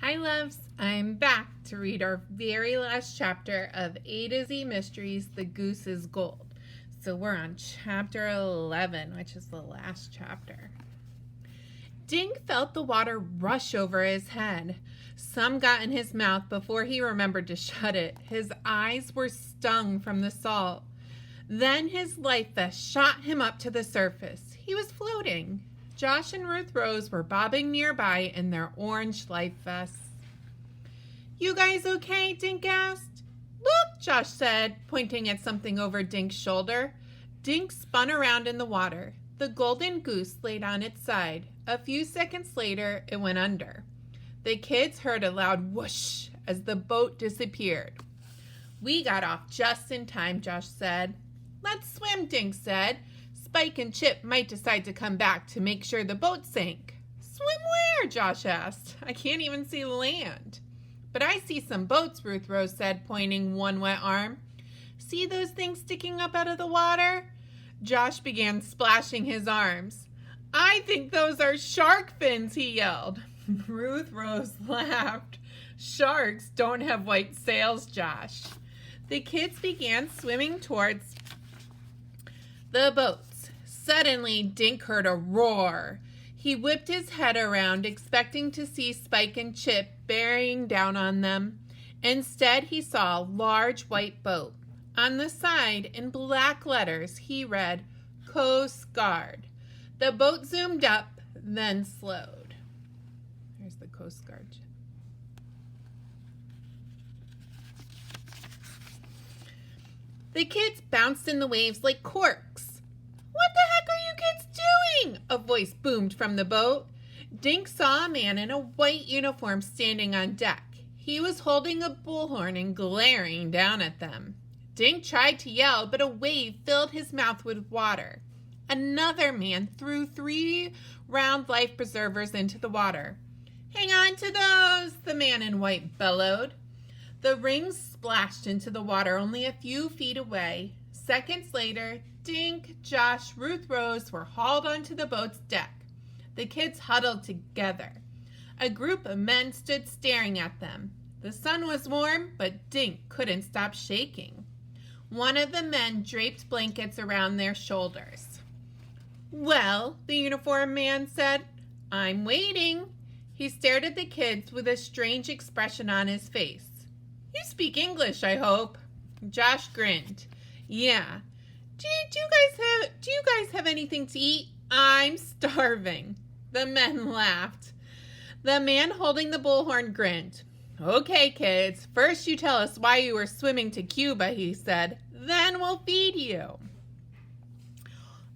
Hi loves, I'm back to read our very last chapter of A to Z Mysteries, The Goose's Gold. So we're on chapter 11, which is the last chapter. Dink felt the water rush over his head. Some got in his mouth before he remembered to shut it. His eyes were stung from the salt. Then his life vest shot him up to the surface. He was floating. Josh and Ruth Rose were bobbing nearby in their orange life vests. "You guys okay?" Dink asked. "Look," Josh said, pointing at something over Dink's shoulder. Dink spun around in the water. The golden goose laid on its side. A few seconds later, it went under. The kids heard a loud whoosh as the boat disappeared. "We got off just in time," Josh said. "Let's swim," Dink said. "Spike and Chip might decide to come back to make sure the boat sank." "Swim where?" Josh asked. "I can't even see land." "But I see some boats," Ruth Rose said, pointing one wet arm. "See those things sticking up out of the water?" Josh began splashing his arms. "I think those are shark fins," he yelled. Ruth Rose laughed. "Sharks don't have white sails, Josh." The kids began swimming towards the boats. Suddenly, Dink heard a roar. He whipped his head around, expecting to see Spike and Chip bearing down on them. Instead, he saw a large white boat. On the side, in black letters, he read, "Coast Guard." The boat zoomed up, then slowed. There's the Coast Guard. The kids bounced in the waves like corks. "What the heck are you kids doing?" a voice boomed from the boat. Dink saw a man in a white uniform standing on deck. He was holding a bullhorn and glaring down at them. Dink tried to yell, but a wave filled his mouth with water. Another man threw 3 round life preservers into the water. "Hang on to those," the man in white bellowed. The rings splashed into the water only a few feet away. Seconds later, Dink, Josh, Ruth Rose were hauled onto the boat's deck. The kids huddled together. A group of men stood staring at them. The sun was warm, but Dink couldn't stop shaking. One of the men draped blankets around their shoulders. "Well," the uniformed man said, "I'm waiting." He stared at the kids with a strange expression on his face. "You speak English, I hope." Josh grinned. "Yeah. Do you guys have anything to eat? I'm starving." The men laughed. The man holding the bullhorn grinned. "Okay, kids, first you tell us why you were swimming to Cuba," he said. "Then we'll feed you."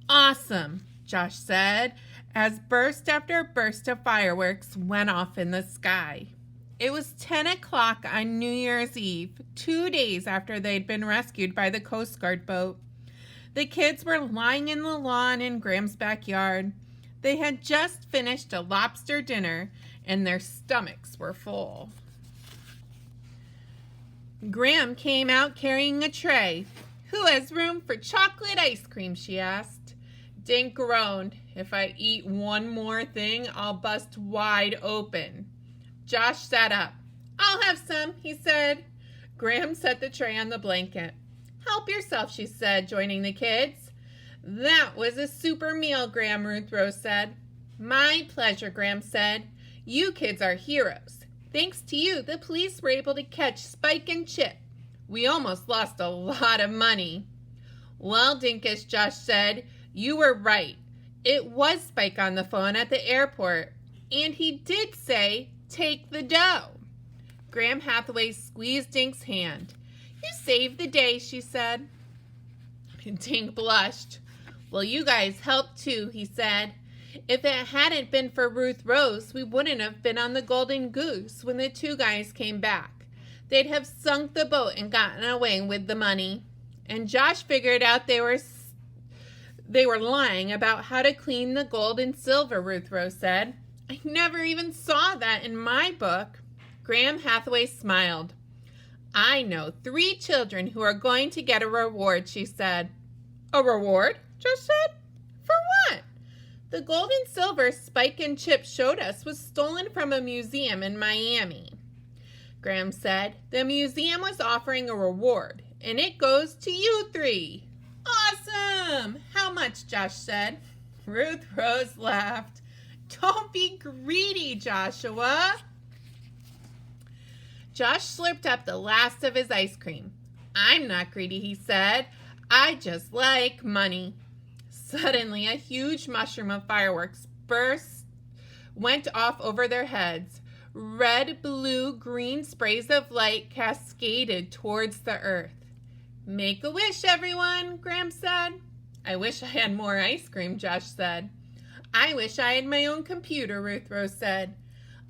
"Awesome," Josh said, as burst after burst of fireworks went off in the sky. It was 10 o'clock on New Year's Eve, 2 days after they'd been rescued by the Coast Guard boat. The kids were lying in the lawn in Graham's backyard. They had just finished a lobster dinner, and their stomachs were full. Graham came out carrying a tray. "Who has room for chocolate ice cream?" she asked. Dink groaned. "If I eat one more thing, I'll bust wide open." Josh sat up. "I'll have some," he said. Graham set the tray on the blanket. "Help yourself," she said, joining the kids. "That was a super meal, Graham," Ruth Rose said. "My pleasure," Graham said. "You kids are heroes. Thanks to you, the police were able to catch Spike and Chip. We almost lost a lot of money." "Well, Dinkish," Josh said, "you were right. It was Spike on the phone at the airport. And he did say, 'Take the dough.'" Graham Hathaway squeezed Dink's hand. "You saved the day," she said. Dink blushed. "Well, you guys helped too," he said. "If it hadn't been for Ruth Rose, we wouldn't have been on the Golden Goose when the 2 guys came back. They'd have sunk the boat and gotten away with the money." And Josh figured out they were lying about how to clean the gold and silver, Ruth Rose said. "I never even saw that in my book." Graham Hathaway smiled. "I know 3 children who are going to get a reward," she said. "A reward?" Josh said. "For what?" The gold and silver Spike and Chip showed us was stolen from a museum in Miami. Graham said the museum was offering a reward, and it goes to you three. Awesome! How much? Josh said. Ruth Rose laughed. Don't be greedy, Joshua. Josh slurped up the last of his ice cream. I'm not greedy, he said. I just like money. Suddenly, a huge mushroom of fireworks went off over their heads. Red, blue, green sprays of light cascaded towards the earth. Make a wish, everyone, Graham said. I wish I had more ice cream, Josh said. I wish I had my own computer, Ruth Rose said.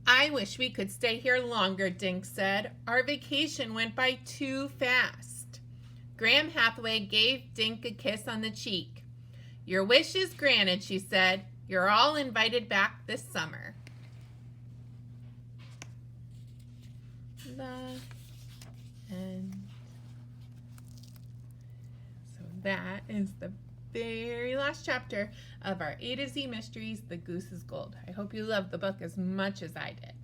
I wish we could stay here longer, Dink said. Our vacation went by too fast. Graham Hathaway gave Dink a kiss on the cheek. Your wish is granted, she said. You're all invited back this summer. The end. So that is the very last chapter of our A to Z Mysteries, The Goose's Gold. I hope you loved the book as much as I did.